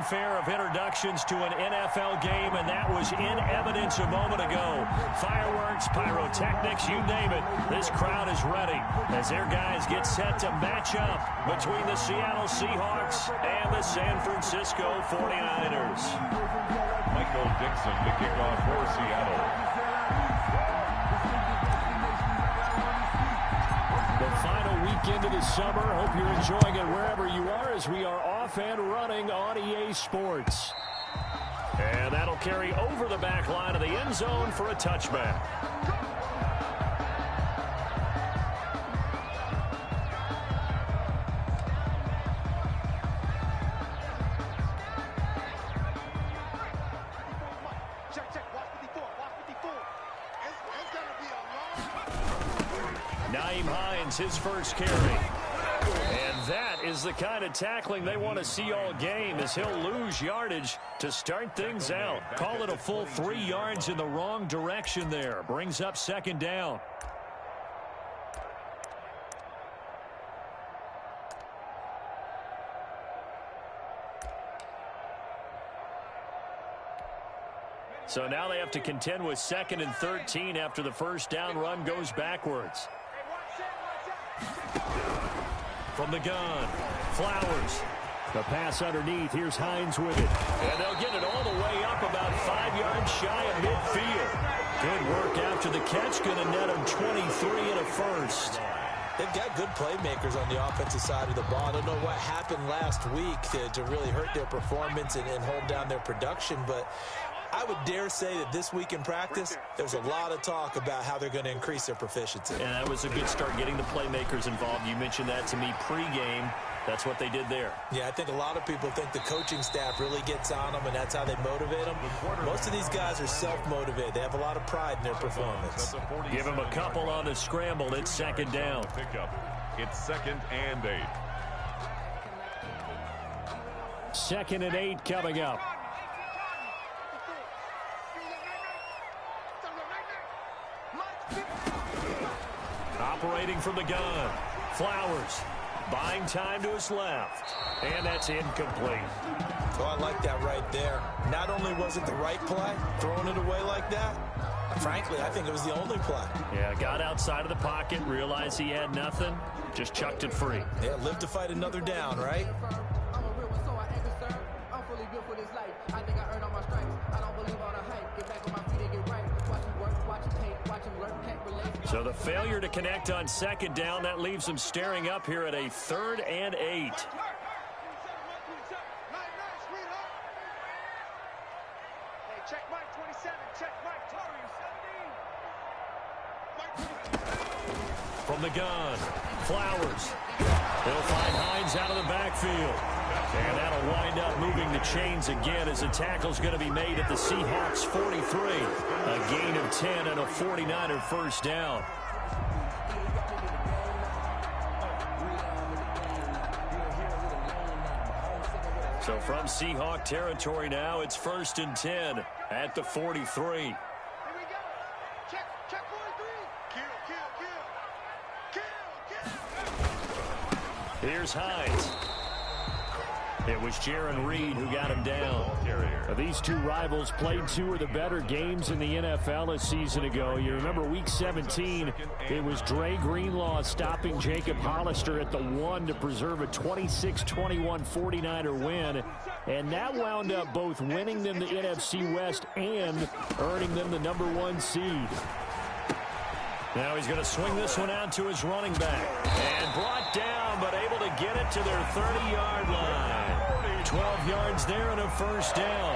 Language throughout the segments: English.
fanfare of introductions to an NFL game, and that was in evidence a moment ago. Fireworks, pyrotechnics, you name it. This crowd is ready as their guys get set to match up between the Seattle Seahawks and the San Francisco 49ers. Michael Dixon to kick off for Seattle. The final weekend of the summer. Hope you're enjoying it wherever you are as we are off and running on EA Sports. And that'll carry over the back line of the end zone for a touchback. His first carry. And that is the kind of tackling they want to see all game as he'll lose yardage to start things out. Call it a full 3 yards in the wrong direction there. Brings up second down. So now they have to contend with 2nd and 13 after the first down run goes backwards. From the gun, Flowers. The pass underneath. Here's Hines with it. And they'll get it all the way up about 5 yards shy of midfield. Good work after the catch. Going to net them 23 and a first. They've got good playmakers on the offensive side of the ball. I don't know what happened last week to really hurt their performance and hold down their production, but I would dare say that this week in practice, there's a lot of talk about how they're going to increase their proficiency. And that was a good start getting the playmakers involved. You mentioned that to me pregame. That's what they did there. Yeah, I think a lot of people think the coaching staff really gets on them, and that's how they motivate them. Most of these guys are self-motivated. They have a lot of pride in their performance. Give them a couple on the scramble. It's second down. It's 2nd and 8. 2nd and 8 coming up. Operating from the gun. Flowers. Buying time to his left. And that's incomplete. Oh, I like that right there. Not only was it the right play, throwing it away like that, frankly, I think it was the only play. Yeah, got outside of the pocket, realized he had nothing, just chucked it free. Yeah, live to fight another down, right? So the failure to connect on second down, that leaves them staring up here at a 3rd and 8. From the gun, Flowers. They'll find Hines out of the backfield. And that'll wind up moving the chains again as the tackle's going to be made at the Seahawks 43. A gain of 10 and a 49er first down. So from Seahawk territory now, it's 1st and 10 at the 43. Here's Hines. It was Jaron Reed who got him down. These two rivals played 2 of the better games in the NFL a season ago. You remember week 17, it was Dre Greenlaw stopping Jacob Hollister at the 1 to preserve a 26-21 49er win. And that wound up both winning them the NFC West and earning them the #1 seed. Now he's going to swing this one out to his running back. And brought down, but able to get it to their 30-yard line. 12 yards there and a first down.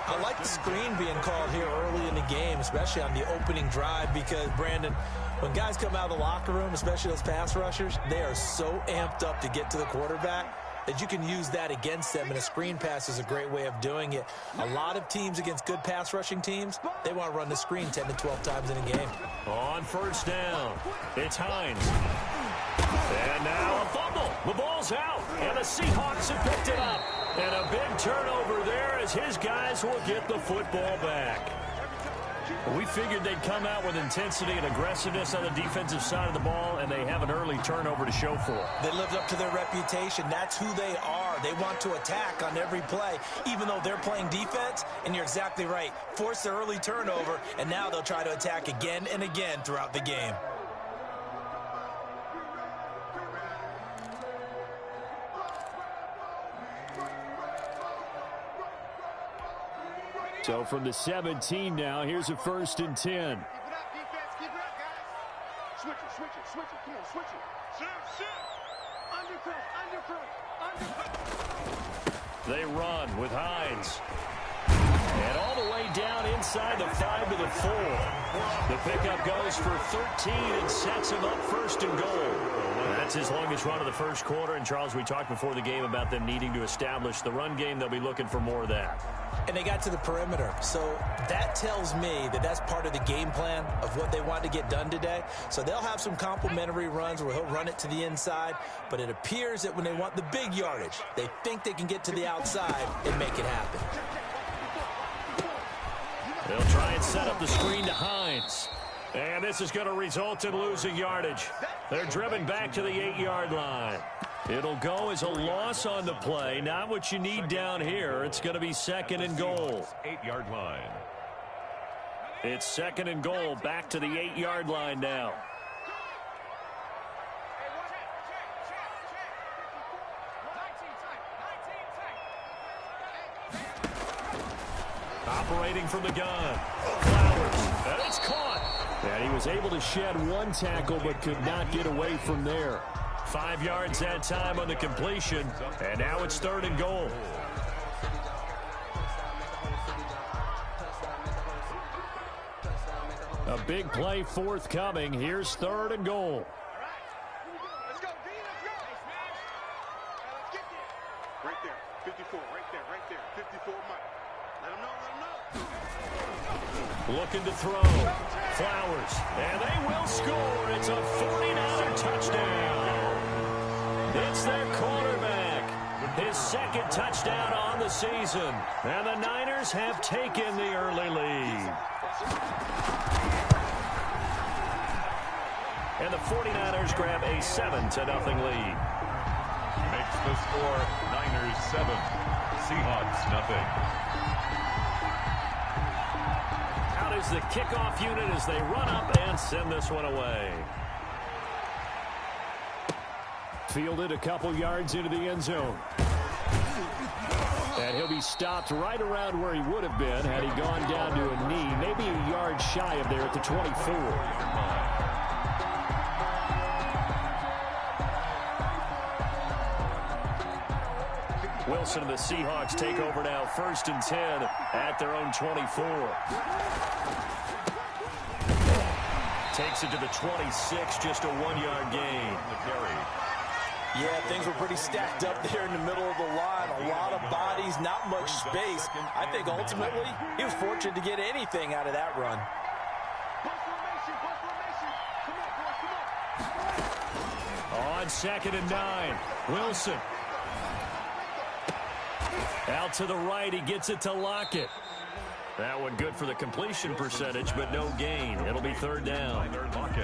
I like the screen being called here early in the game, especially on the opening drive, because, Brandon, when guys come out of the locker room, especially those pass rushers, they are so amped up to get to the quarterback that you can use that against them, and a screen pass is a great way of doing it. A lot of teams against good pass rushing teams, they want to run the screen 10 to 12 times in a game. On first down, it's Hines. And now a fumble. The ball's out, and the Seahawks have picked it up. And a big turnover there as his guys will get the football back. We figured they'd come out with intensity and aggressiveness on the defensive side of the ball, and they have an early turnover to show for it. They lived up to their reputation. That's who they are. They want to attack on every play, even though they're playing defense. And you're exactly right. Force the early turnover, and now they'll try to attack again and again throughout the game. So from the 17 now, here's a 1st and 10. Keep it up, defense. Keep it up, guys. Switch it, switch it, switch it. Come on, switch it. Undercut. They run with Hines. And all the way down inside the 5 to the 4. The pickup goes for 13 and sets him up 1st and goal. That's his longest run of the first quarter. And, Charles, we talked before the game about them needing to establish the run game. They'll be looking for more of that. And they got to the perimeter. So that tells me that that's part of the game plan of what they want to get done today. So they'll have some complimentary runs where he'll run it to the inside. But it appears that when they want the big yardage, they think they can get to the outside and make it happen. They'll try and set up the screen to Hines. And this is going to result in losing yardage. They're driven back to the 8-yard line. It'll go as a loss on the play. Not what you need down here. It's going to be 2nd and goal. 8-yard line. It's 2nd and goal. Back to the 8-yard line now. Operating from the gun. Flowers. And it's caught. And he was able to shed one tackle but could not get away from there. 5 yards that time on the completion. And now it's 3rd and goal. A big play forthcoming. Here's 3rd and goal. Let's go, D, let's go. Let's get there. Right there, 54, right there. 54, Mike. Let him know, Looking to throw. Flowers. And they will score. It's a 49er touchdown. It's their quarterback. His 2nd touchdown on the season. And the Niners have taken the early lead. And the 49ers grab a 7-0 lead. Makes the score Niners 7, Seahawks nothing. Out is the kickoff unit as they run up and send this one away. Fielded a couple yards into the end zone. And he'll be stopped right around where he would have been had he gone down to a knee, maybe a yard shy of there at the 24. Wilson and the Seahawks take over now, 1st and 10 at their own 24. Takes it to the 26, just a 1-yard gain. Yeah, things were pretty stacked up there in the middle of the line. A lot of bodies, not much space. I think ultimately he was fortunate to get anything out of that run. On 2nd and 9, Wilson. Out to the right, he gets it to Lockett. That one good for the completion percentage, but no gain. It'll be 3rd down.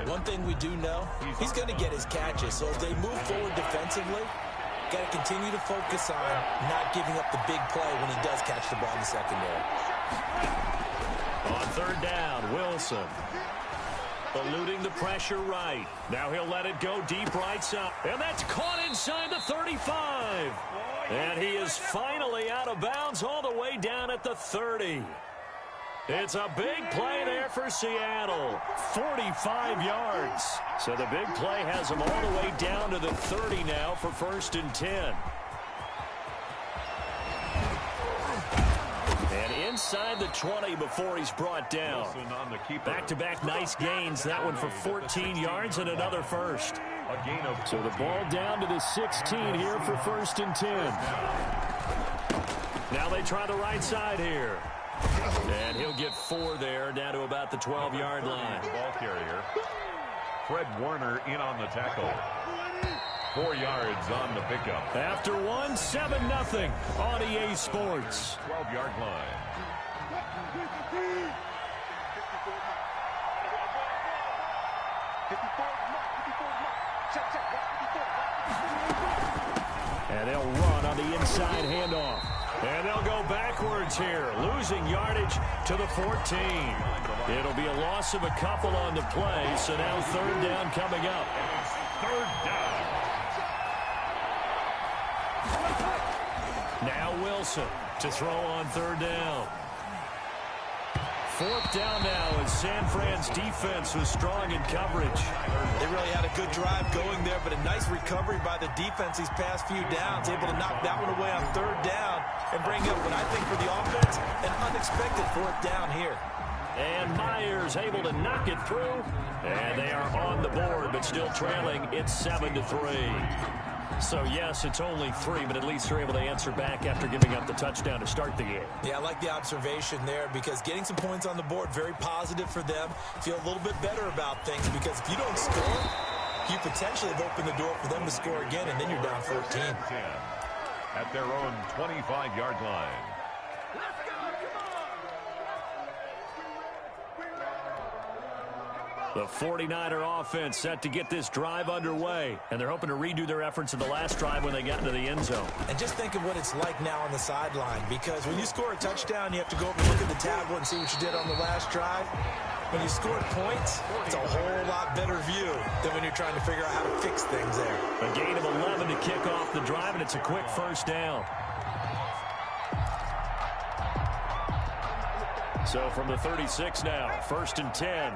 One thing we do know, he's going to get his catches. So as they move forward defensively, got to continue to focus on not giving up the big play when he does catch the ball in the secondary. On 3rd down, Wilson. Eluding the pressure right. Now he'll let it go deep right side. And that's caught inside the 35. And he is finally out of bounds all the way down at the 30. It's a big play there for Seattle. 45 yards. So the big play has him all the way down to the 30 now for 1st and 10. And inside the 20 before he's brought down. Back-to-back nice gains. That one for 14 yards and another first. So the ball down to the 16 here for 1st and 10. Now they try the right side here. And he'll get 4 there, down to about the 12-yard line. Ball carrier. Fred Warner in on the tackle. 4 yards on the pickup. After one, 7-0 on EA Sports. 12-yard line. And they'll run on the inside handoff. And they'll go backwards here, losing yardage to the 14. It'll be a loss of a couple on the play, so now third down coming up. Third down. Now Wilson to throw on third down. Fourth down now as San Fran's defense was strong in coverage. They really had a good drive going there, but a nice recovery by the defense these past few downs, able to knock that one away on third down and bring up what I think for the offense, an unexpected fourth down here. And Myers able to knock it through. And they are on the board, but still trailing. It's 7-3. So, yes, it's only 3, but at least they're able to answer back after giving up the touchdown to start the game. Yeah, I like the observation there because getting some points on the board, very positive for them. Feel a little bit better about things because if you don't score, you potentially have opened the door for them to score again, and then you're down 14. At their own 25-yard line. The 49er offense set to get this drive underway, and they're hoping to redo their efforts in the last drive when they got into the end zone. And just think of what it's like now on the sideline, because when you score a touchdown, you have to go over and look at the tablet and see what you did on the last drive. When you scored points, it's a whole lot better view than when you're trying to figure out how to fix things there. A gain of 11 to kick off the drive, and it's a quick first down. So from the 36 now, 1st and 10.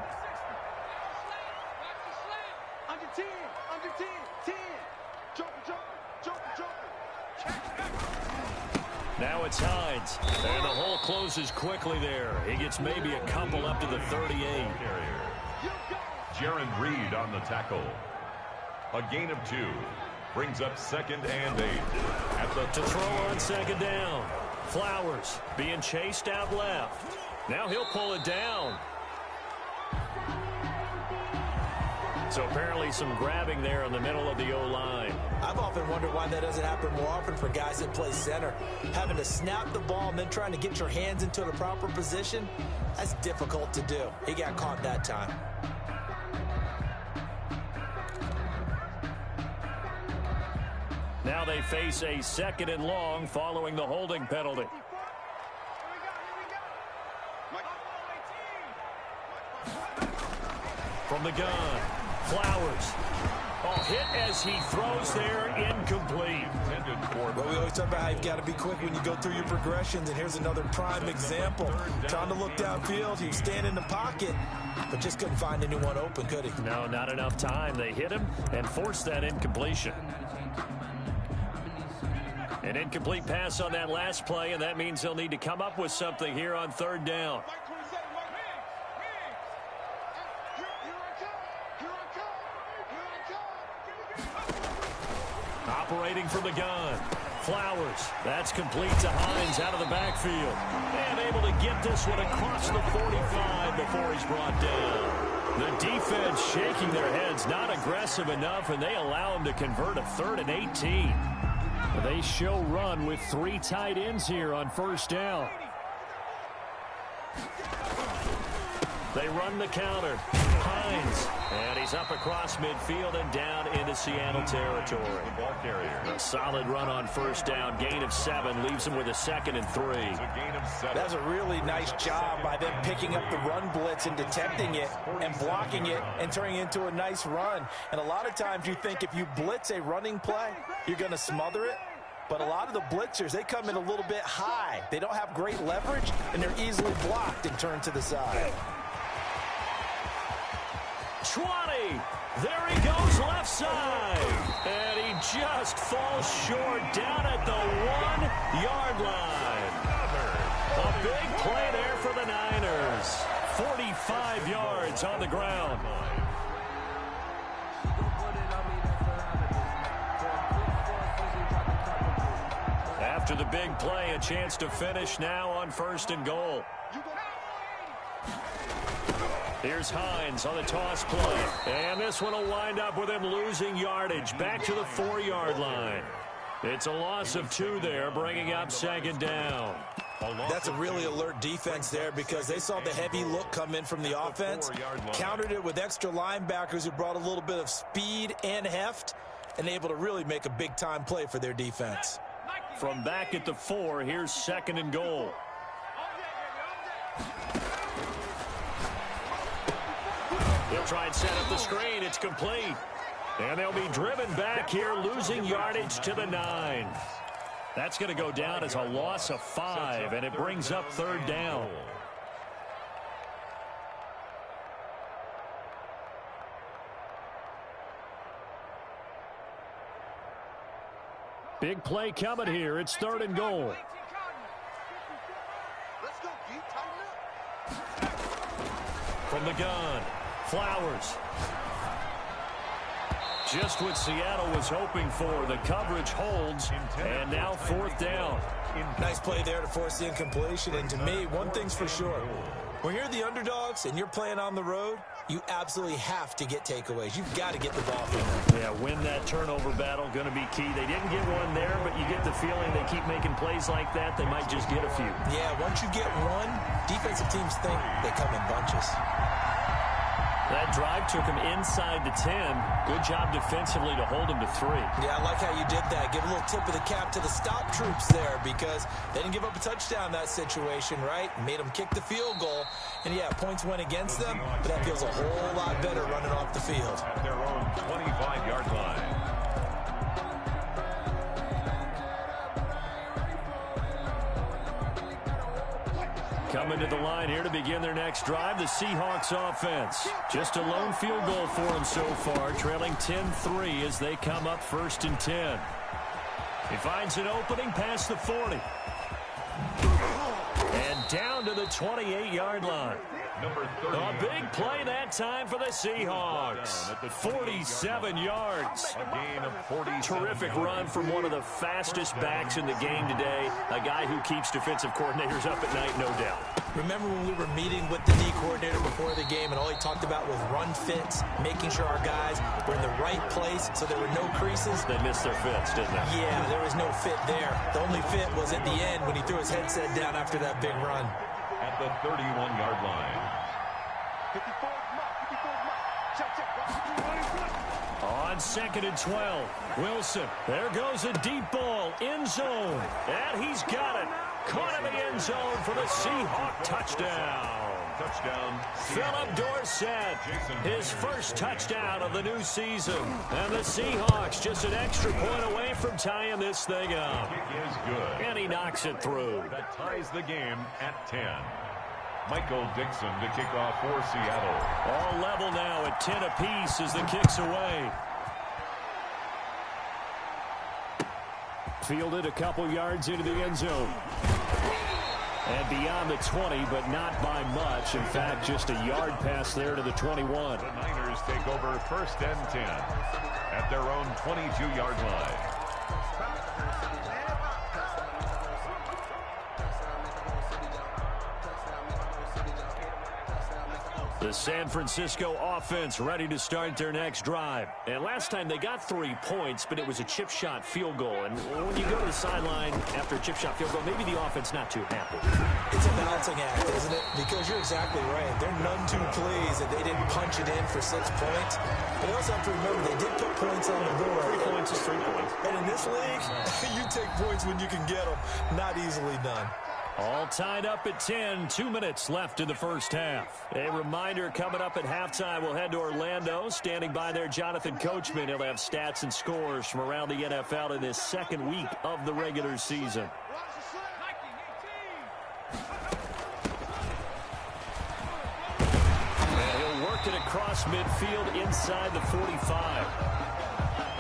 Now it's Hines, and the hole closes quickly there. He gets maybe a couple up to the 38. Jaron Reed on the tackle. A gain of 2. Brings up 2nd and 8. To throw on 2nd down. Flowers being chased out left. Now he'll pull it down. So apparently some grabbing there in the middle of the O-line. I've often wondered why that doesn't happen more often for guys that play center. Having to snap the ball and then trying to get your hands into the proper position, that's difficult to do. He got caught that time. Now they face a 2nd and long following the holding penalty. From the gun, Flowers. Oh, hit as he throws there, incomplete. Well, we always talk about how you've got to be quick when you go through your progressions, and here's another prime example. Trying to look downfield, he was standing in the pocket, but just couldn't find anyone open, could he? No, not enough time. They hit him and forced that incompletion. An incomplete pass on that last play, and that means they'll need to come up with something here on 3rd down. Operating from the gun. Flowers. That's complete to Hines out of the backfield. And able to get this one across the 45 before he's brought down. The defense shaking their heads, not aggressive enough, and they allow him to convert a 3rd and 18. They show run with 3 tight ends here on 1st down. They run the counter. Hines. And he's up across midfield and down into Seattle territory. The ball carrier. A solid run on 1st down. Gain of 7 leaves him with a 2nd and 3. It's a gain of 7. That's a really nice job by them picking up the run blitz and detecting it and blocking it and turning it into a nice run. And a lot of times you think if you blitz a running play, you're going to smother it. But a lot of the blitzers, they come in a little bit high. They don't have great leverage, and they're easily blocked and turned to the side. 20. There he goes left side. And he just falls short down at the 1-yard line. A big play there for the Niners. 45 yards on the ground. After the big play, a chance to finish now on 1st and goal. Here's Hines on the toss play. And this one will wind up with him losing yardage back to the 4-yard line. It's a loss of 2 there, bringing up 2nd down. That's a really alert defense there because they saw the heavy look come in from the offense, countered it with extra linebackers who brought a little bit of speed and heft, and able to really make a big-time play for their defense. From back at the 4, here's 2nd and goal. He'll try and set up the screen. It's complete. And they'll be driven back here, losing yardage to the 9. That's going to go down as a loss of 5, and it brings up 3rd down. Big play coming here. It's 3rd and goal. From the gun, Flowers. Just what Seattle was hoping for. The coverage holds, and now 4th down. Nice play there to force the incompletion. And to me, one thing's for sure. When you're the underdogs and you're playing on the road, you absolutely have to get takeaways. You've got to get the ball from them. Yeah, win that turnover battle, going to be key. They didn't get one there, but you get the feeling they keep making plays like that, they might just get a few. Yeah, once you get one, defensive teams think they come in bunches. That drive took him inside the 10. Good job defensively to hold him to 3. Yeah, I like how you did that. Give a little tip of the cap to the stop troops there because they didn't give up a touchdown in that situation, right? Made them kick the field goal. And, yeah, points went against them, but that feels a whole lot better running off the field. At their own 25-yard line. Coming to the line here to begin their next drive, the Seahawks offense. Just a lone field goal for them so far, trailing 10-3 as they come up 1st and 10. He finds an opening past the 40. And down to the 28-yard line. A big play that time for the Seahawks. 47 yards. A gain of 47 Terrific run from one of the fastest backs in the game today. A guy who keeps defensive coordinators up at night, no doubt. Remember when we were meeting with the D coordinator before the game and all he talked about was run fits, making sure our guys were in the right place so there were no creases? They missed their fits, didn't they? Yeah, there was no fit there. The only fit was at the end when he threw his headset down after that big run. At the 31-yard line. 54 mark. Check. On 2nd and 12, Wilson. There goes a deep ball, end zone. And he's got it. Caught in the end zone for the Seahawk touchdown. Philip Dorsett, his first touchdown of the new season. And the Seahawks just an extra point away from tying this thing up. Kick is good. And he knocks it through. That ties the game at 10. Michael Dixon to kick off for Seattle. All level now at 10 apiece as the kick's away. Fielded a couple yards into the end zone. And beyond the 20, but not by much. In fact, just a yard pass there to the 21. The Niners take over 1st and 10 at their own 22-yard line. The San Francisco offense ready to start their next drive. And last time they got 3 points, but it was a chip shot field goal. And when you go to the sideline after a chip shot field goal, maybe the offense not too happy. It's a balancing act, isn't it? Because you're exactly right. They're none too pleased that they didn't punch it in for 6 points. But you also have to remember they did put points on the board. 3 points is 3 points. And in this league, you take points when you can get them. Not easily done. All tied up at 10, 2 minutes left in the first half. A reminder coming up at halftime, we'll head to Orlando. Standing by there, Jonathan Coachman. He'll have stats and scores from around the NFL in this second week of the regular season. And he'll work it across midfield inside the 45.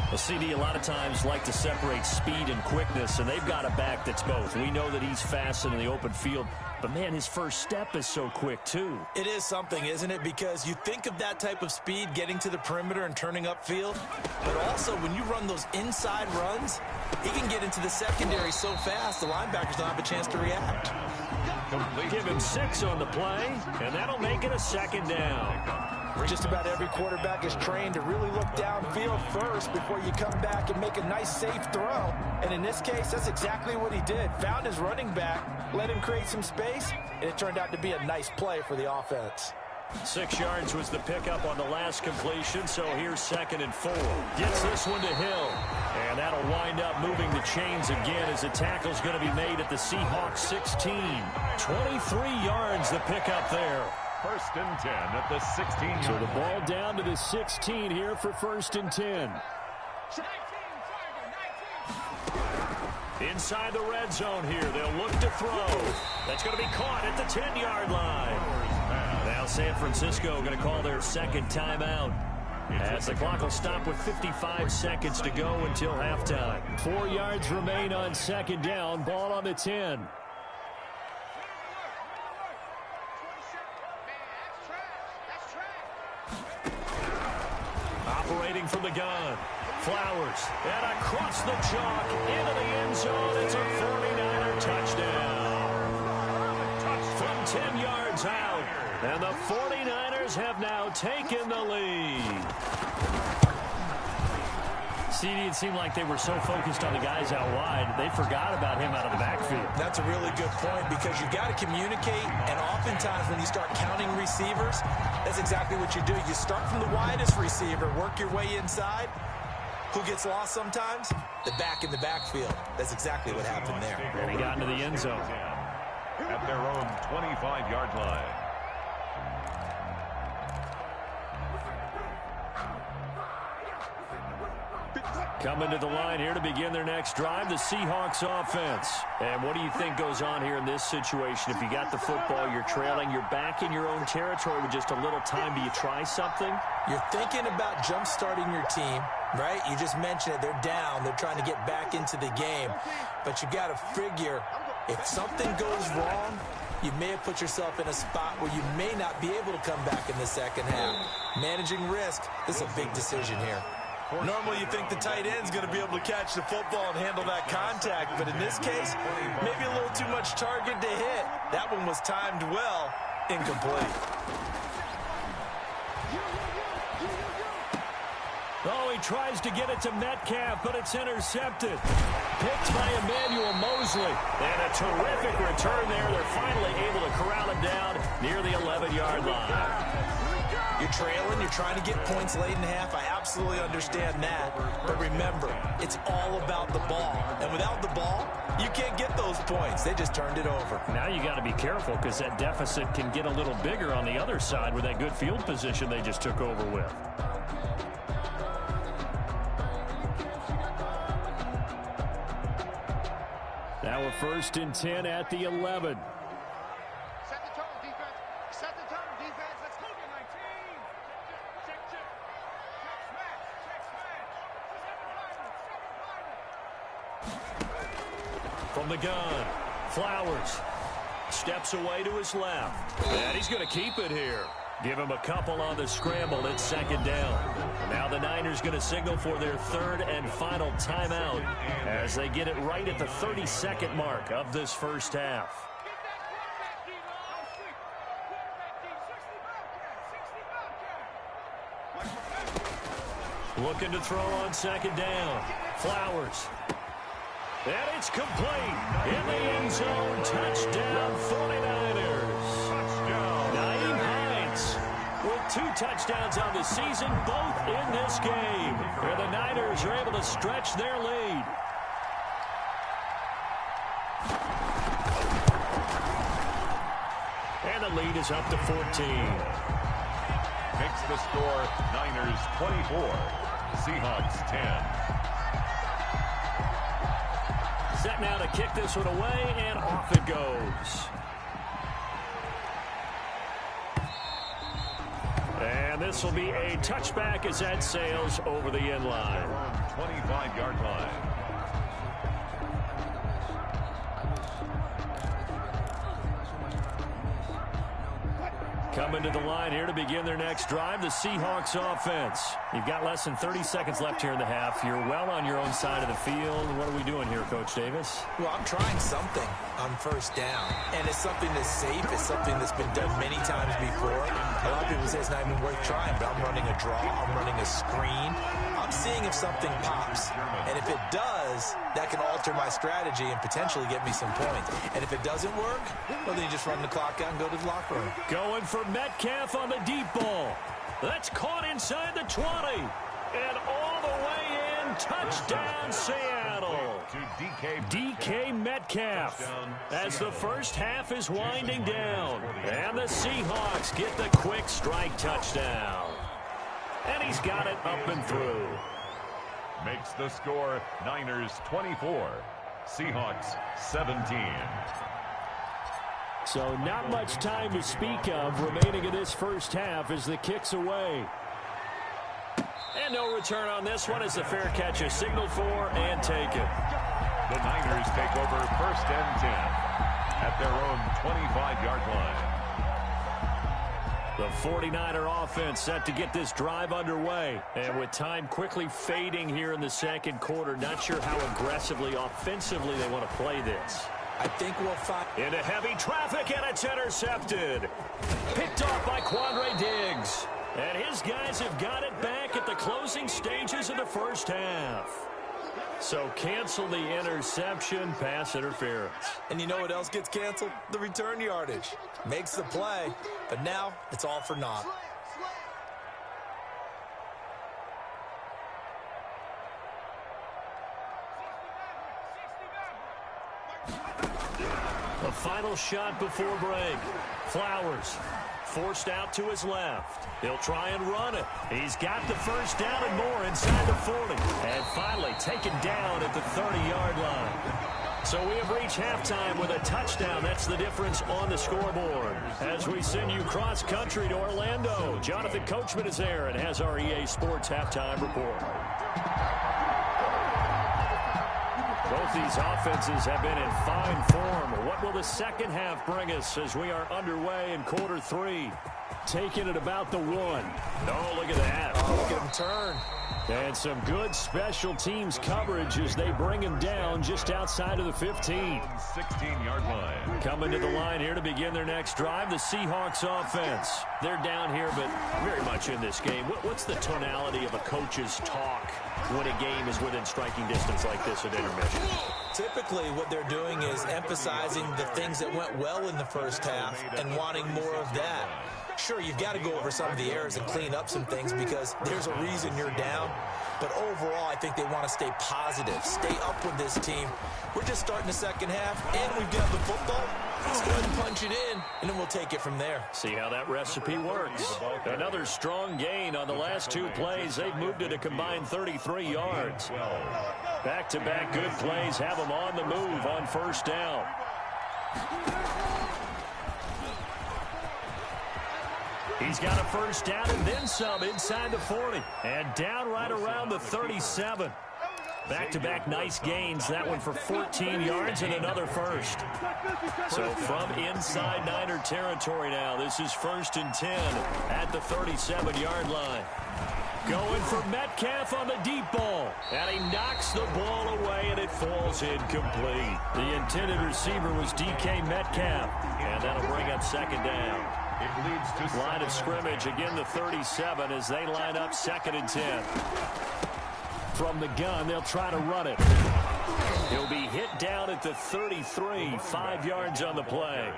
Well, CD a lot of times like to separate speed and quickness, and they've got a back that's both. We know that he's fast in the open field, but, man, his first step is so quick, too. It is something, isn't it? Because you think of that type of speed getting to the perimeter and turning upfield, but also when you run those inside runs, he can get into the secondary so fast the linebackers don't have a chance to react. Give him 6 on the play, and that'll make it a 2nd down. Just about every quarterback is trained to really look downfield first before you come back and make a nice, safe throw. And in this case, that's exactly what he did. Found his running back, let him create some space, and it turned out to be a nice play for the offense. 6 yards was the pickup on the last completion, so here's 2nd and 4. Gets this one to Hill, and that'll wind up moving the chains again as the tackle's going to be made at the Seahawks 16. 23 yards the pickup there. 1st and 10 at the 16. So the ball down to the 16 here for 1st and 10. Inside the red zone here, they'll look to throw. That's going to be caught at the 10-yard line. Now San Francisco going to call their 2nd timeout, as the clock will stop with 55 seconds to go until halftime. 4 yards remain on 2nd down. Ball on the 10. Operating from the gun. Flowers. And across the chalk into the end zone. It's a 49er touchdown. From 10 yards out. And the 49ers have now taken the lead. CD, it seemed like they were so focused on the guys out wide, they forgot about him out of the backfield. That's a really good point, because you've got to communicate, and oftentimes when you start counting receivers, that's exactly what you do. You start from the widest receiver, work your way inside. Who gets lost sometimes? The back in the backfield. That's exactly what happened there. And he got into the end zone. At their own 25-yard line. Coming to the line here to begin their next drive, the Seahawks offense. And what do you think goes on here in this situation? If you got the football, you're trailing, you're back in your own territory with just a little time. Do you try something? You're thinking about jump-starting your team, right? You just mentioned it. They're down. They're trying to get back into the game. But you got to figure, if something goes wrong, you may have put yourself in a spot where you may not be able to come back in the second half. Managing risk, this is a big decision here. Normally you think the tight end's going to be able to catch the football and handle that contact, but in this case, maybe a little too much target to hit. That one was timed well, incomplete. Oh, he tries to get it to Metcalf, but it's intercepted. Picked by Emmanuel Mosley. And a terrific return there. They're finally able to corral it down near the 11-yard line. You're trailing, you're trying to get points late in half. I absolutely understand that. But remember, it's all about the ball. And without the ball, you can't get those points. They just turned it over. Now you got to be careful, because that deficit can get a little bigger on the other side with that good field position they just took over with. Now a 1st and 10 at the 11. Set the tone, defense. Set the tone, defense. Let's go, 19. Check. From the gun, Flowers steps away to his left. And he's going to keep it here. Give him a couple on the scramble. It's 2nd down. Now the Niners going to signal for their 3rd and final timeout as they get it right at the 32nd mark of this first half. Looking to throw on 2nd down. Flowers. And it's complete. In the end zone. Touchdown 49ers. Naeem Hines with 2 touchdowns on the season, both in this game. Where the Niners are able to stretch their lead. And the lead is up to 14. Makes the score Niners 24, Seahawks 10. Set now to kick this one away, and off it goes. And this will be a touchback as that sails over the end line. 25-yard line. Coming to the line here to begin their next drive, the Seahawks offense. You've got less than 30 seconds left here in the half. You're well on your own side of the field. What are we doing here, Coach Davis? Well, I'm trying something on first down, and it's something that's safe. It's something that's been done many times before. A lot of people say it's not even worth trying, but I'm running a draw. I'm running a screen. I'm seeing if something pops, and if it does, that can alter my strategy and potentially get me some points. And if it doesn't work, well, then you just run the clock out and go to the locker room. Going for Metcalf on the deep ball. That's caught inside the 20. And all the way in, touchdown Seattle. To DK Metcalf as the first half is winding down. And the Seahawks get the quick strike touchdown. And he's got it up and through. Makes the score Niners 24, Seahawks 17. So not much time to speak of remaining in this first half as the kick's away. And no return on this one as the fair catch is signaled for and taken. The Niners take over first and 10 at their own 25-yard line. The 49er offense set to get this drive underway. And with time quickly fading here in the second quarter, not sure how aggressively, offensively they want to play this. I think we'll find into heavy traffic, and it's intercepted. Picked off by Quandre Diggs. And his guys have got it back at the closing stages of the first half. So cancel the interception, pass interference. And you know what else gets canceled? The return yardage. Makes the play, but now it's all for naught. The final shot before break. Flowers forced out to his left. He'll try and run it. He's got the first down and more inside the 40. And finally taken down at the 30-yard line. So we have reached halftime with a touchdown. That's the difference on the scoreboard. As we send you cross-country to Orlando, Jonathan Coachman is there and has our EA Sports halftime report. Both these offenses have been in fine form. What will the second half bring us as we are underway in quarter three? Taking it about the 1. Oh, look at that. Oh, look at him turn. And some good special teams coverage as they bring him down just outside of the 15. 16-yard line. Coming to the line here to begin their next drive, the Seahawks offense. They're down here, but very much in this game. What's the tonality of a coach's talk when a game is within striking distance like this at intermission? Typically, what they're doing is emphasizing the things that went well in the first half and wanting more of that. Sure, you've got to go over some of the errors and clean up some things because there's a reason you're down. But overall, I think they want to stay positive, stay up with this team. We're just starting the second half, and we've got the football. Let's go ahead and punch it in, and then we'll take it from there. See how that recipe works. Another strong gain on the last two plays. They've moved it a combined 33 yards. Back-to-back good plays have them on the move on first down. He's got a first down and then some inside the 40. And down right around the 37. Back-to-back nice gains. That one for 14 yards and another first. So from inside Niner territory now, this is 1st and 10 at the 37-yard line. Going for Metcalf on the deep ball. And he knocks the ball away, and it falls incomplete. The intended receiver was DK Metcalf. And that'll bring up second down. It leads to line of scrimmage, again the 37 as they line up 2nd and 10. From the gun, they'll try to run it. He'll be hit down at the 33, 5 yards on the play.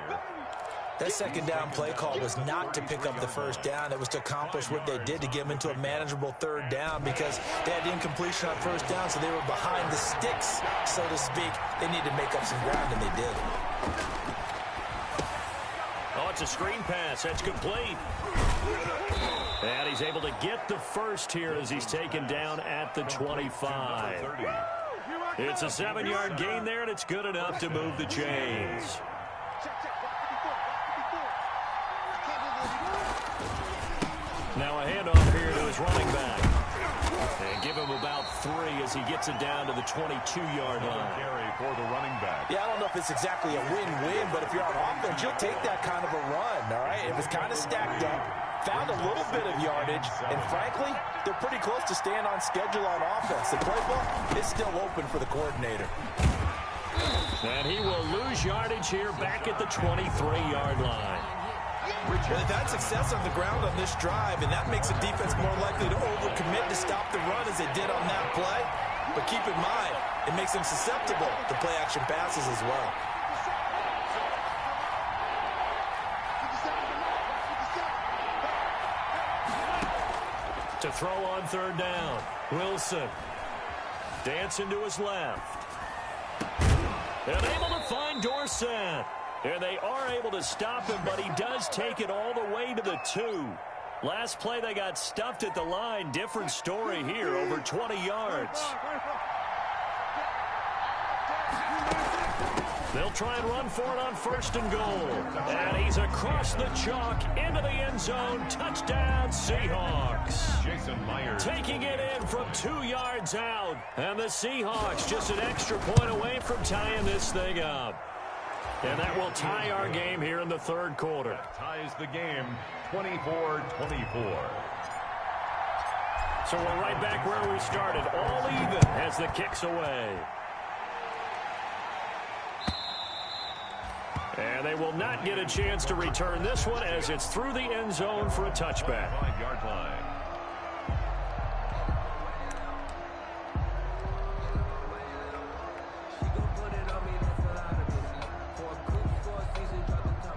That second down play call was not to pick up the first down. It was to accomplish what they did to get them into a manageable 3rd down because they had incompletion on first down, so they were behind the sticks, so to speak. They needed to make up some ground, and they did. Oh, it's a screen pass. That's complete. And he's able to get the first here as he's taken down at the 25. It's a 7-yard gain there, and it's good enough to move the chains. Now a handoff here to his running back. And give him about 3 as he gets it down to the 22-yard line. Carry for the running back. Yeah, I don't know if it's exactly a win-win, but if you're on offense, you'll take that kind of a run, all right? If it's kind of stacked up, found a little bit of yardage, and frankly, they're pretty close to staying on schedule on offense. The playbook is still open for the coordinator. And he will lose yardage here back at the 23-yard line. Well, they've had success on the ground on this drive, and that makes the defense more likely to overcommit to stop the run as they did on that play. But keep in mind, it makes them susceptible to play-action passes as well. To throw on third down, Wilson dancing to his left. And able to find Dorsett. And they are able to stop him, but he does take it all the way to the 2. Last play, they got stuffed at the line. Different story here, over 20 yards. They'll try and run for it on 1st and goal. And he's across the chalk into the end zone. Touchdown, Seahawks. Jason Myers taking it in from 2 yards out. And the Seahawks just an extra point away from tying this thing up. And that will tie our game here in the 3rd quarter. That ties the game 24-24. So we're right back where we started. All even as the kick's away. And they will not get a chance to return this one as it's through the end zone for a touchback. 5-yard line.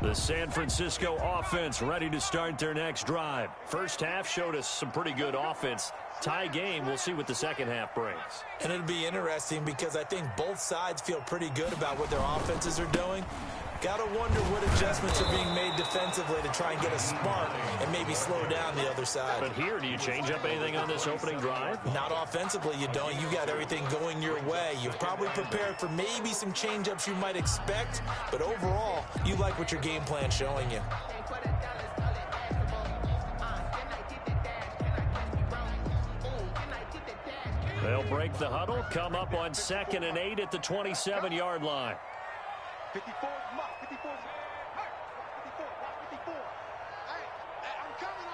The San Francisco offense ready to start their next drive. First half showed us some pretty good offense. Tie game, we'll see what the second half brings. And it'll be interesting because I think both sides feel pretty good about what their offenses are doing. Got to wonder what adjustments are being made defensively to try and get a spark and maybe slow down the other side. But here, do you change up anything on this opening drive? Not offensively, you don't. You got everything going your way. You've probably prepared for maybe some change-ups you might expect, but overall, you like what your game plan's showing you. They'll break the huddle, come up on 2nd and 8 at the 27-yard line. 54 mark, 54 mark, 54. Hey, I'm coming.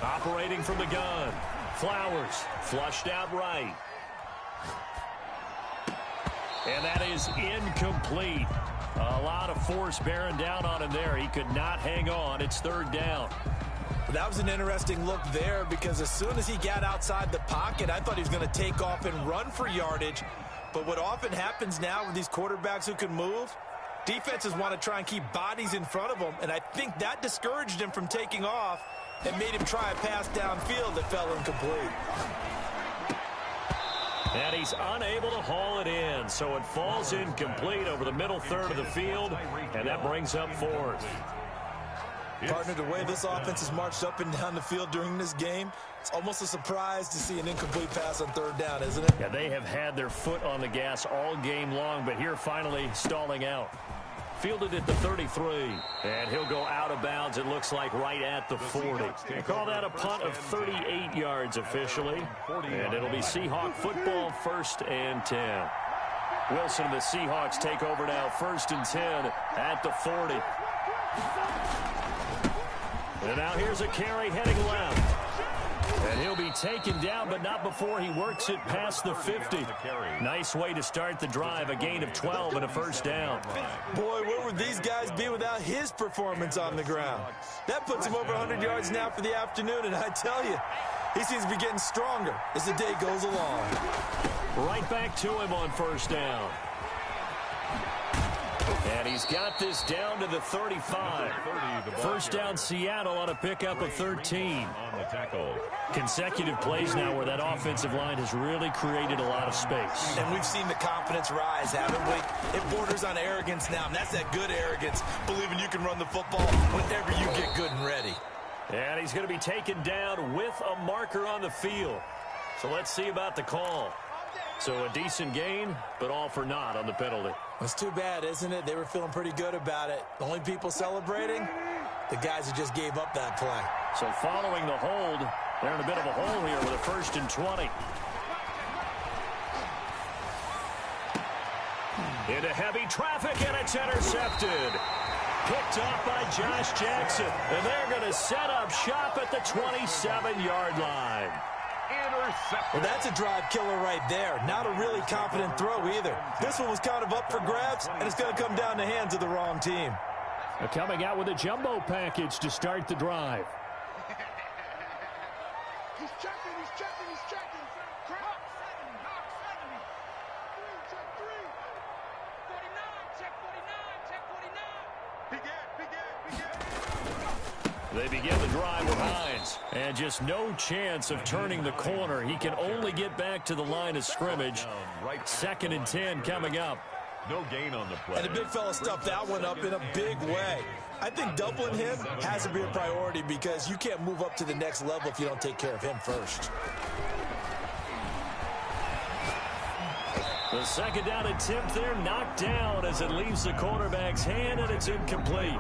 Operating from the gun. Flowers flushed out right. And that is incomplete. A lot of force bearing down on him there. He could not hang on. It's 3rd down. That was an interesting look there because as soon as he got outside the pocket, I thought he was going to take off and run for yardage. But what often happens now with these quarterbacks who can move, defenses want to try and keep bodies in front of them, and I think that discouraged him from taking off and made him try a pass downfield that fell incomplete. And he's unable to haul it in, so it falls incomplete over the middle third of the field, and that brings up 4th. Partner, the way this offense has marched up and down the field during this game, it's almost a surprise to see an incomplete pass on 3rd down, isn't it? Yeah, they have had their foot on the gas all game long, but here finally stalling out. Fielded at the 33, and he'll go out of bounds, it looks like, right at the 40. They call that a punt of 38 yards officially, and it'll be Seahawk football, 1st and 10. Wilson and the Seahawks take over now, 1st and 10 at the 40. And now here's a carry heading left. And he'll be taken down, but not before he works it past the 50. Nice way to start the drive, a gain of 12 and a 1st down. Boy, where would these guys be without his performance on the ground? That puts him over 100 yards now for the afternoon, and I tell you, he seems to be getting stronger as the day goes along. Right back to him on 1st down. And he's got this down to the 35. 1st down Seattle on a pickup of 13. On the tackle. Consecutive plays now where that offensive line has really created a lot of space. And we've seen the confidence rise, haven't we? It borders on arrogance now, and that's that good arrogance, believing you can run the football whenever you get good and ready. And he's going to be taken down with a marker on the field. So let's see about the call. So a decent gain, but all for naught on the penalty. It's too bad, isn't it? They were feeling pretty good about it. The only people celebrating, the guys who just gave up that play. So following the hold, They're in a bit of a hole here with a 1st and 20. Into heavy traffic, and it's intercepted. Picked off by Josh Jackson. And they're going to set up shop at the 27-yard line. Well, that's a drive killer right there. Not a really confident throw either. This one was kind of up for grabs, and it's going to come down the hands of the wrong team. They're coming out with a jumbo package to start the drive. He's checking, he's checking, he's checking. Hawk 7. Check 3. 49, check 49, check 49. Big Ed. They begin the drive with Hines. And just no chance of turning the corner. He can only get back to the line of scrimmage. 2nd and 10 coming up. No gain on the play. And the big fella stuffed that one up in a big way. I think doubling him has to be a priority because you can't move up to the next level if you don't take care of him first. The 2nd down attempt there knocked down as it leaves the quarterback's hand, and it's incomplete.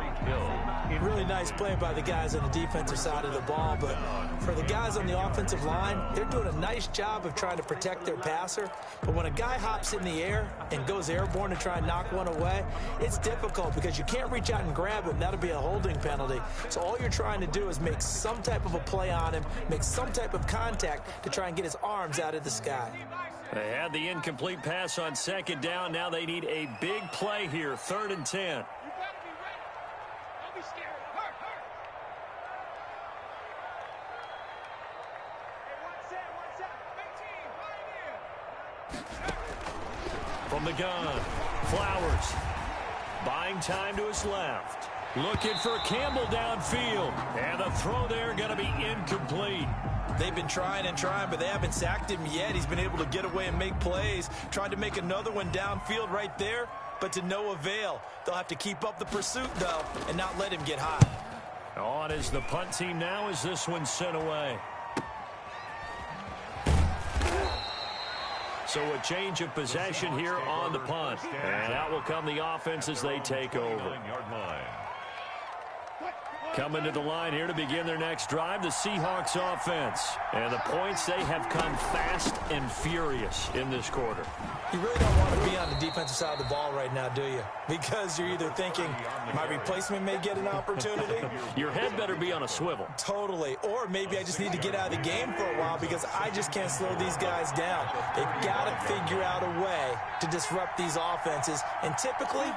Really nice play by the guys on the defensive side of the ball, but for the guys on the offensive line, they're doing a nice job of trying to protect their passer. But when a guy hops in the air and goes airborne to try and knock one away, it's difficult because you can't reach out and grab him. That'll be a holding penalty. So all you're trying to do is make some type of a play on him, make some type of contact to try and get his arms out of the sky. They had the incomplete pass on 2nd down. Now they need a big play here, 3rd and 10. From the gun, Flowers. Buying time to his left. Looking for Campbell downfield. And the throw there going to be incomplete. They've been trying and trying, but they haven't sacked him yet. He's been able to get away and make plays. Tried to make another one downfield right there, but to no avail. They'll have to keep up the pursuit, though, and not let him get hot. On is the punt team now as this one's sent away. So a change of possession here on the punt. And out will come the offense as they take over. Coming to the line here to begin their next drive, the Seahawks offense. And the points, they have come fast and furious in this quarter. You really don't want to be on the defensive side of the ball right now, do you? Because you're either thinking, my replacement may get an opportunity. Your head better be on a swivel. Totally. Or maybe I just need to get out of the game for a while because I just can't slow these guys down. They've got to figure out a way to disrupt these offenses. And typically,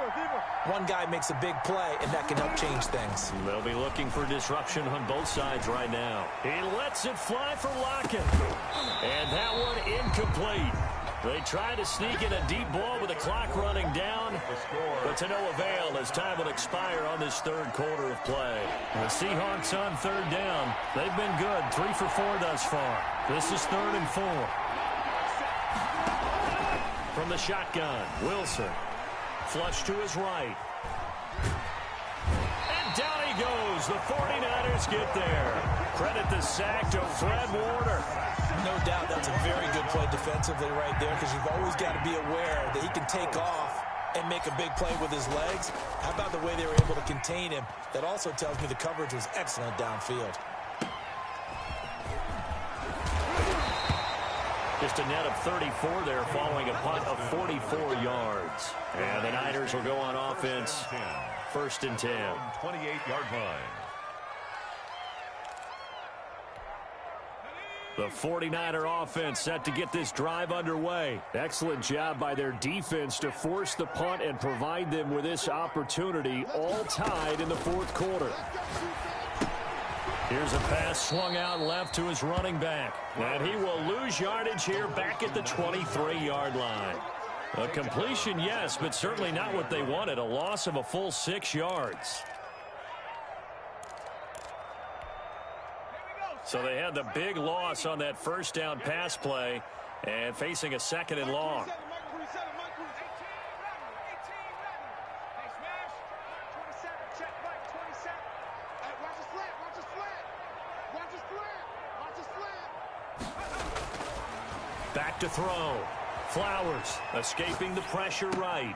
one guy makes a big play, and that can help change things. They'll be looking for disruption on both sides right now. He lets it fly for Lockett. And that one incomplete. They try to sneak in a deep ball with the clock running down, but to no avail as time will expire on this 3rd quarter of play. The Seahawks on 3rd down. They've been good, 3 for 4 thus far. This is 3rd and 4. From the shotgun, Wilson. Flush to his right. And down he goes. The 49ers get there. Credit the sack to Fred Warner. No doubt that's a very good play defensively right there because you've always got to be aware that he can take off and make a big play with his legs. How about the way they were able to contain him? That also tells me the coverage was excellent downfield. Just a net of 34 there following a punt of 44 yards. And the Niners will go on offense. 1st and 10. 28-yard line. The 49er offense set to get this drive underway. Excellent job by their defense to force the punt and provide them with this opportunity, all tied in the 4th quarter. Here's a pass swung out left to his running back. And he will lose yardage here back at the 23-yard line. A completion, yes, but certainly not what they wanted. A loss of a full 6 yards. So they had the big loss on that 1st down pass play and facing a 2nd and long. Back to throw. Flowers escaping the pressure right.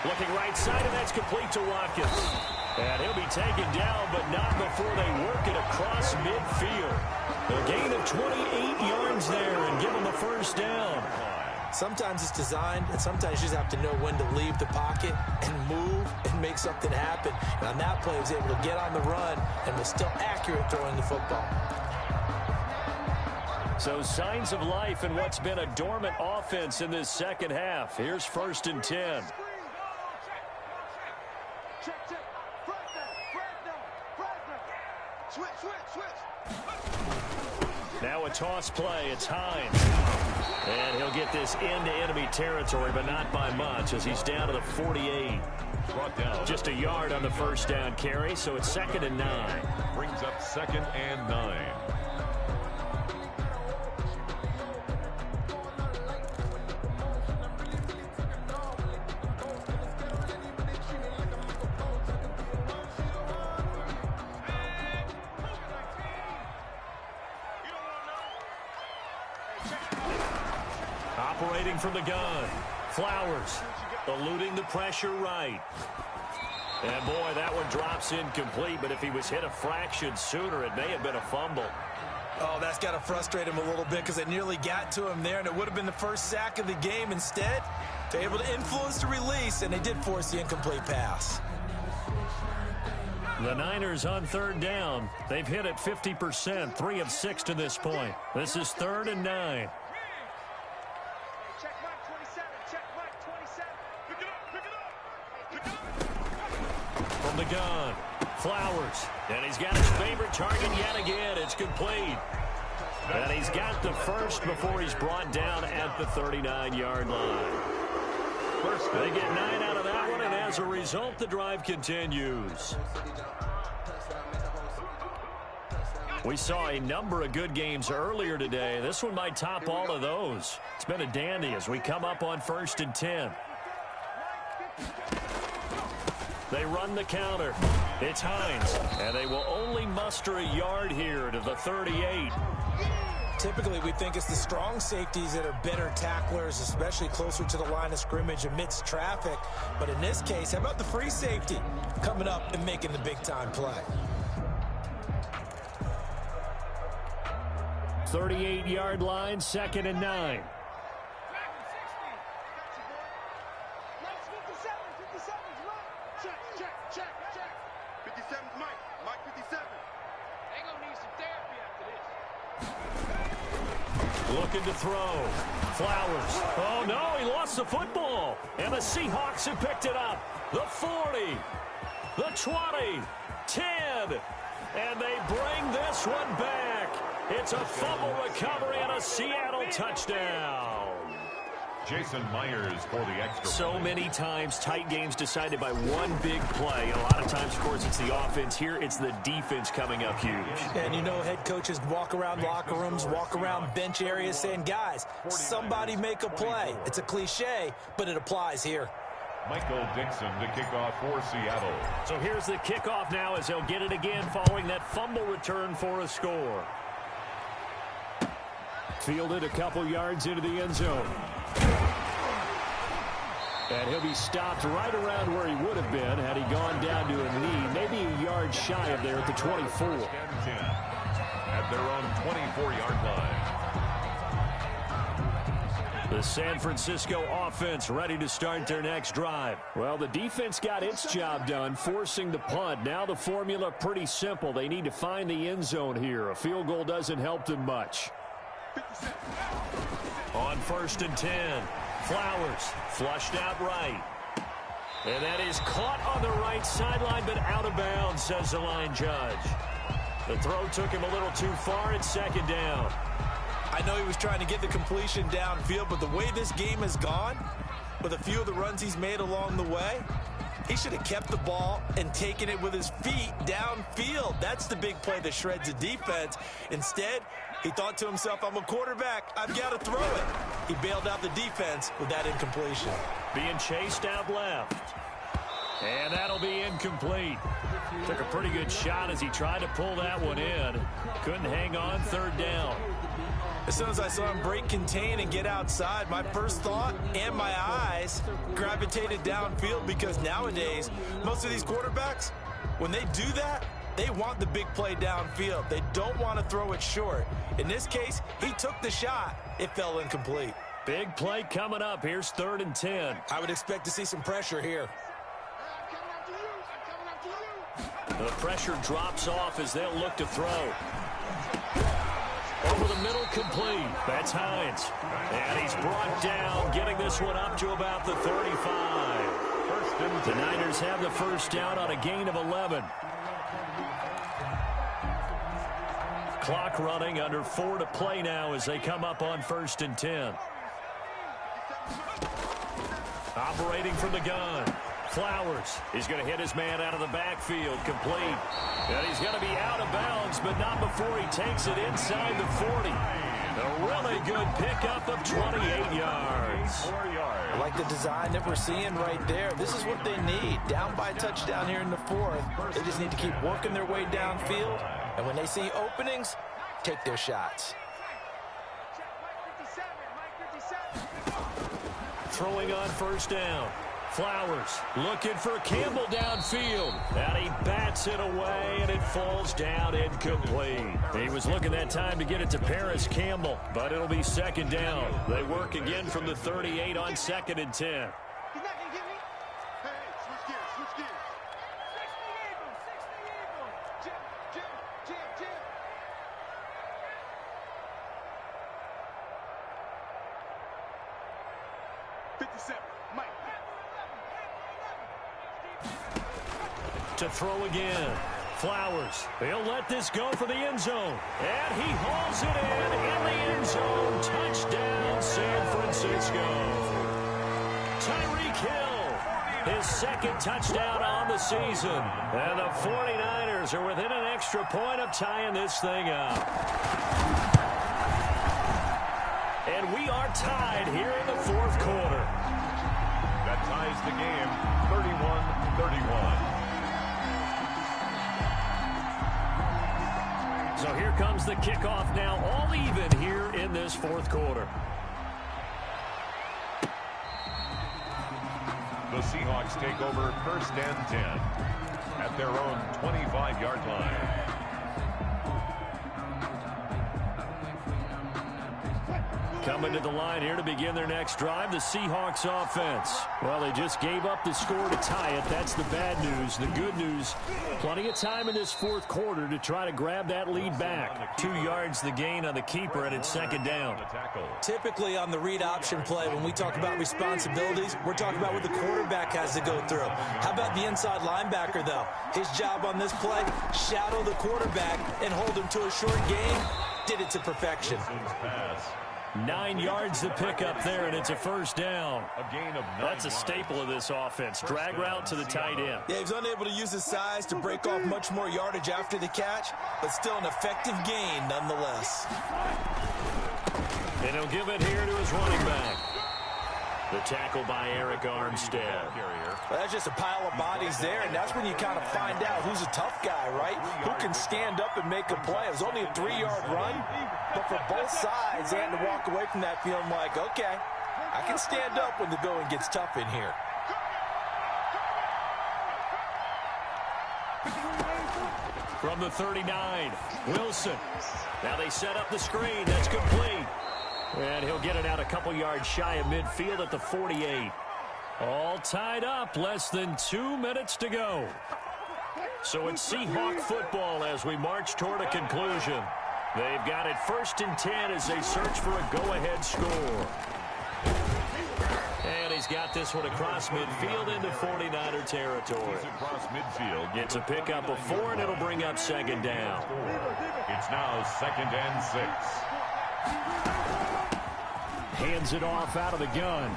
Looking right side, and that's complete to Watkins. And he'll be taken down, but not before they work it across midfield. A gain of 28 yards there and give him a first down. Sometimes it's designed, and sometimes you just have to know when to leave the pocket and move and make something happen. And on that play, he was able to get on the run and was still accurate throwing the football. So signs of life in what's been a dormant offense in this second half. Here's 1st and 10. Now a toss play. It's Hines. And he'll get this into enemy territory, but not by much as he's down to the 48. Brought down. Just a yard on the first down carry, so it's 2nd and 9. Brings up 2nd and 9. Operating from the gun. Flowers eluding the pressure right. And boy, that one drops incomplete, but if he was hit a fraction sooner, it may have been a fumble. Oh, that's got to frustrate him a little bit because it nearly got to him there, and it would have been the first sack of the game. Instead, they're able to influence the release, and they did force the incomplete pass. The Niners on 3rd down. They've hit it 50%, 3 of 6 to this point. This is 3rd and 9. From the gun, Flowers. And he's got his favorite target yet again. It's complete. And he's got the first before he's brought down at the 39-yard line. They get 9 out of that one, and as a result, the drive continues. We saw a number of good games earlier today. This one might top all of those. It's been a dandy as we come up on 1st and 10. They run the counter. It's Hines, and they will only muster a yard here to the 38. Typically, we think it's the strong safeties that are better tacklers, especially closer to the line of scrimmage amidst traffic. But in this case, how about the free safety coming up and making the big-time play? 38-yard line, 2nd and 9. Looking to throw. Flowers. Oh, no, he lost the football. And the Seahawks have picked it up. The 40, the 20, 10. And they bring this one back. It's a fumble recovery and a Seattle touchdown. Jason Myers for the extra. So many times tight games decided by one big play. And a lot of times, of course, it's the offense. Here, it's the defense coming up huge. And you know, head coaches walk around locker rooms, walk around bench areas saying, guys, somebody make a play. It's a cliche, but it applies here. Michael Dixon to kick off for Seattle. So here's the kickoff now as they'll get it again following that fumble return for a score. Fielded a couple yards into the end zone. And he'll be stopped right around where he would have been had he gone down to a knee, maybe a yard shy of there at the 24. At their own 24-yard line. The San Francisco offense ready to start their next drive. Well, the defense got its job done, forcing the punt. Now the formula pretty simple. They need to find the end zone here. A field goal doesn't help them much. On 1st and 10, Flowers flushed out right. And that is caught on the right sideline, but out of bounds, says the line judge. The throw took him a little too far. It's 2nd down. I know he was trying to get the completion downfield, but the way this game has gone, with a few of the runs he's made along the way, he should have kept the ball and taken it with his feet downfield. That's the big play that shreds the defense. Instead, he thought to himself, I'm a quarterback. I've got to throw it. He bailed out the defense with that incompletion. Being chased out left. And that'll be incomplete. Took a pretty good shot as he tried to pull that one in. Couldn't hang on. 3rd down. As soon as I saw him break contain and get outside, my first thought and my eyes gravitated downfield because nowadays, most of these quarterbacks, When they do that, they want the big play downfield. They don't want to throw it short. In this case, he took the shot. It fell incomplete. Big play coming up. Here's 3rd and 10. I would expect to see some pressure here. The pressure drops off as they'll look to throw. Over the middle, complete. That's Hines. And he's brought down, getting this one up to about the 35. The Niners have the first down on a gain of 11. Clock running, under 4 to play now as they come up on 1st and 10. Operating from the gun. Flowers. He's going to hit his man out of the backfield. Complete. And he's going to be out of bounds, but not before he takes it inside the 40. A really good pickup of 28 yards. I like the design that we're seeing right there. This is what they need. Down by a touchdown here in the 4th. They just need to keep working their way downfield. And when they see openings, take their shots. Throwing on 1st down. Flowers looking for Campbell downfield. And he bats it away, and it falls down incomplete. He was looking that time to get it to Paris Campbell, but it'll be 2nd down. They work again from the 38 on 2nd and 10. He's not going to get me. Hey, switch gears, switch gears. 60 Jim. 57, Mike. To throw again. Flowers. He'll let this go for the end zone. And he hauls it in the end zone. Touchdown, San Francisco. Tyreek Hill, his 2nd touchdown on the season. And the 49ers are within an extra point of tying this thing up. And we are tied here in the 4th quarter. That ties the game 31-31. So here comes the kickoff now, all even here in this 4th quarter. The Seahawks take over 1st and 10 at their own 25-yard line. Coming to the line here to begin their next drive, the Seahawks offense. Well, they just gave up the score to tie it. That's the bad news. The good news, plenty of time in this 4th quarter to try to grab that lead back. 2 yards the gain on the keeper, and it's 2nd down. Typically on the read option play, when we talk about responsibilities, we're talking about what the quarterback has to go through. How about the inside linebacker, though? His job on this play, shadow the quarterback and hold him to a short gain. Did it to perfection. 9 yards to pick up there, and it's a 1st down. A gain of 9 That's a staple of this offense. Drag route to the tight end. Yeah, he was unable to use his size to break off much more yardage after the catch, but still an effective gain nonetheless. And he'll give it here to his running back. The tackle by Eric Armstead. Well, that's just a pile of bodies there, and that's when you kind of find out who's a tough guy, right? Who can stand up and make a play. It was only a 3-yard run, but for both sides, they had to walk away from that feeling like, okay, I can stand up when the going gets tough in here. From the 39, Wilson. Now they set up the screen. That's complete. And he'll get it out a couple yards shy of midfield at the 48. All tied up, less than 2 minutes to go. So it's Seahawk football as we march toward a conclusion. They've got it 1st and 10 as they search for a go-ahead score. And he's got this one across midfield into 49er territory. Across midfield. It's a pickup of 4, and it'll bring up 2nd down. It's now 2nd and 6. Hands it off out of the gun.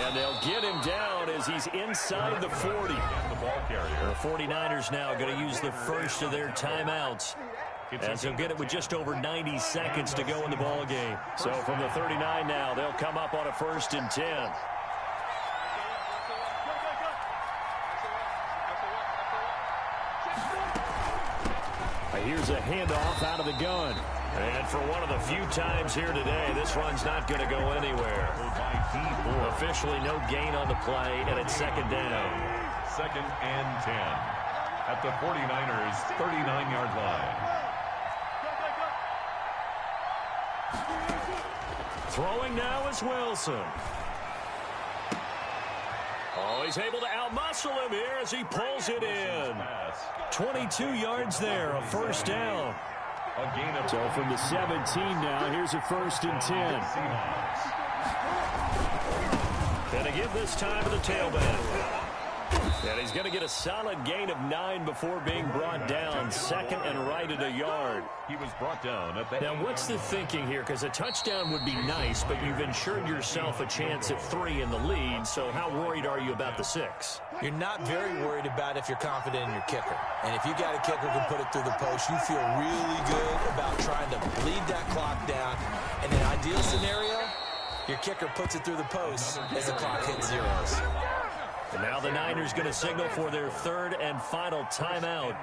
And they'll get him down as he's inside the 40. The 49ers now going to use the first of their timeouts, as they'll get it with just over 90 seconds to go in the ball game. So from the 39 now, they'll come up on a 1st and 10. Here's a handoff out of the gun. And for one of the few times here today, this run's not going to go anywhere. Officially no gain on the play, and it's 2nd down. 2nd and 10. at the 49ers' 39-yard line. Throwing now is Wilson. Oh, he's able to outmuscle him here as he pulls it in. 22 yards there, a first down. So from the 17 now, here's a 1st and 10. Gonna give this time to the tailback. And he's going to get a solid gain of 9 before being brought down. 2nd and right at a yard. He was brought down at the... Now, what's the thinking here? Because a touchdown would be nice, but you've ensured yourself a chance at 3 in the lead. So how worried are you about the 6? You're not very worried about if you're confident in your kicker. And if you got a kicker who can put it through the post, you feel really good about trying to bleed that clock down. In an ideal scenario, your kicker puts it through the post as the clock hits zeros. And now the Niners going to signal for their 3rd and final timeout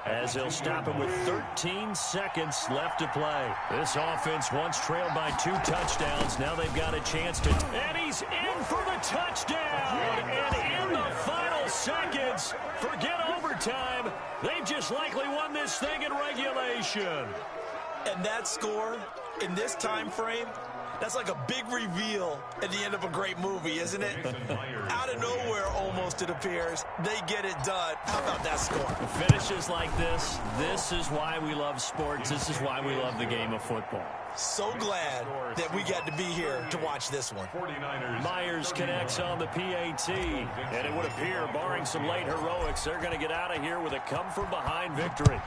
as they'll stop it with 13 seconds left to play. This offense once trailed by 2 touchdowns. Now they've got a chance to... And he's in for the touchdown! And in the final seconds, forget overtime. They've just likely won this thing in regulation. And that score in this time frame, that's like a big reveal at the end of a great movie, isn't it? Out of nowhere, almost, it appears. They get it done. How about that score? Finishes like this is why we love sports. This is why we love the game of football. So glad that we got to be here to watch this one. Myers connects on the PAT, and it would appear, barring some late heroics, they're going to get out of here with a come-from-behind victory.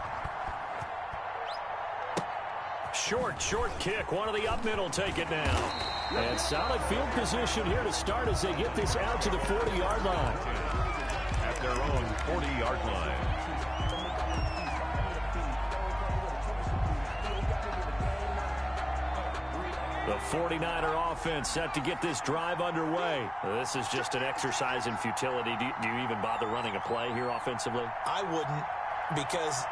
Short kick. One of the up middle take it now. And solid field position here to start as they get this out to the 40-yard line. At their own 40-yard line. The 49er offense set to get this drive underway. This is just an exercise in futility. Do you even bother running a play here offensively? I wouldn't, because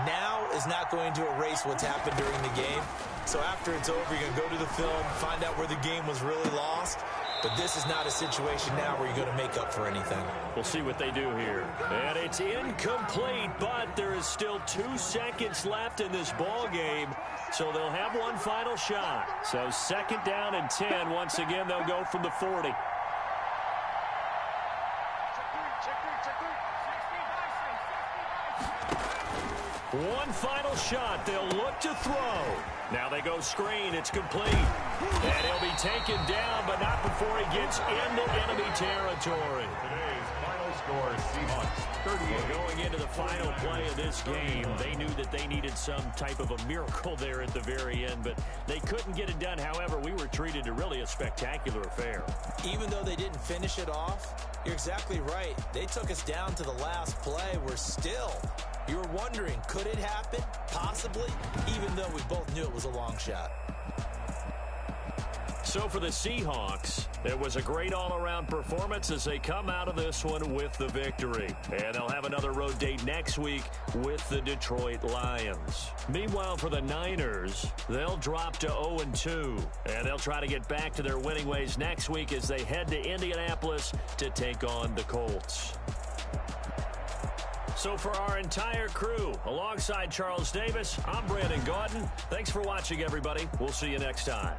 now is not going to erase what's happened during the game. So after it's over, you're going to go to the film, find out where the game was really lost. But this is not a situation now where you're going to make up for anything. We'll see what they do here. And it's incomplete, but there is still 2 seconds left in this ball game. So they'll have one final shot. So 2nd down and 10. Once again, they'll go from the 40. One final shot. They'll look to throw. Now they go screen. It's complete. And he'll be taken down, but not before he gets into enemy territory. Today's final score, Seahawks 38. Going into the final play of this game, they knew that they needed some type of a miracle there at the very end, but they couldn't get it done. However, we were treated to really a spectacular affair. Even though they didn't finish it off, you're exactly right. They took us down to the last play. We're still... You were wondering, could it happen? Possibly, even though we both knew it was a long shot. So for the Seahawks, it was a great all-around performance as they come out of this one with the victory. And they'll have another road date next week with the Detroit Lions. Meanwhile, for the Niners, they'll drop to 0-2. And they'll try to get back to their winning ways next week as they head to Indianapolis to take on the Colts. So for our entire crew, alongside Charles Davis, I'm Brandon Gaudin. Thanks for watching, everybody. We'll see you next time.